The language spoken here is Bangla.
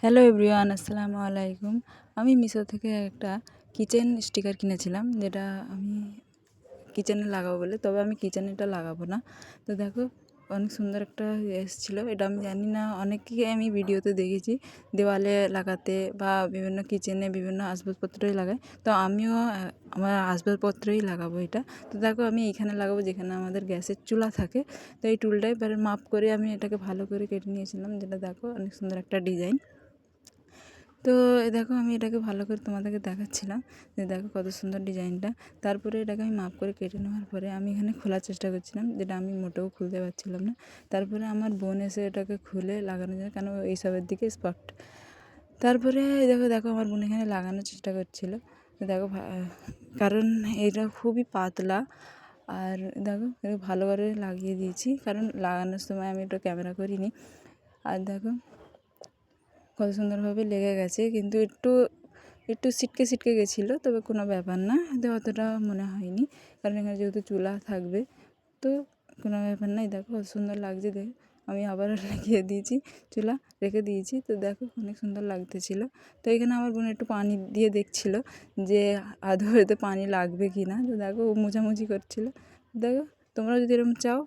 হ্যালো এভরিওয়ান, আসসালামু আলাইকুম। আমি মিশো থেকে একটা কিচেন স্টিকার কিনেছিলাম, যেটা আমি কিচেনে লাগাবো বলে। তবে আমি কিচেনে এটা লাগাবো না। তো দেখো, অনেক সুন্দর একটা এসেছিলো। এটা আমি জানি না, অনেককে আমি ভিডিওতে দেখেছি দেওয়ালে লাগাতে বা বিভিন্ন কিচেনে বিভিন্ন আসবাবপত্রই লাগায়। তো আমিও আমার আসবাবপত্রই লাগাবো এটা। তো দেখো, আমি এইখানে লাগাবো যেখানে আমাদের গ্যাসের চুলা থাকে। তো এই টুলটাই এবারে মাপ করে আমি এটাকে ভালো করে কেটে নিয়েছিলাম, যেটা দেখো অনেক সুন্দর একটা ডিজাইন। তো দেখো, আমি এটাকে ভালো করে তোমাদেরকে দেখাচ্ছিলাম যে দেখো কত সুন্দর ডিজাইনটা। তারপরে এটাকে আমি মাপ করে কেটে নেওয়ার পরে আমি এখানে খোলার চেষ্টা করছিলাম, যেটা আমি মোটেও খুলতে পারছিলাম না। তারপরে আমার বোন এসে এটাকে খুলে লাগানো যায়, কেন এইসবের দিকে স্পট। তারপরে দেখো দেখো আমার বোন এখানে লাগানোর চেষ্টা করছিল। তো দেখো, কারণ এটা খুবই পাতলা। আর দেখো ভালো করে লাগিয়ে দিয়েছি, কারণ লাগানোর সময় আমি এটা ক্যামেরা করিনি। আর দেখো কত সুন্দরভাবে লেগে গেছে, কিন্তু একটু একটু ছিটকে ছিটকে গেছিলো, তবে কোনো ব্যাপার না, তো অতটা মনে হয়নি, কারণ এখানে যেহেতু চুলা থাকবে তো কোনো ব্যাপার নাই। দেখো কত সুন্দর লাগছে, দেখো আমি আবার লাগিয়ে দিয়েছি, চুলা রেখে দিয়েছি। তো দেখো অনেক সুন্দর লাগতেছিলো। তো এখানে আমার বোন একটু পানি দিয়ে দেখছিলো যে আদৌ এতে পানি লাগবে কি না। তো দেখো ও মোছামুছি করছিলো। দেখো, তোমরা যদি এরকম চাও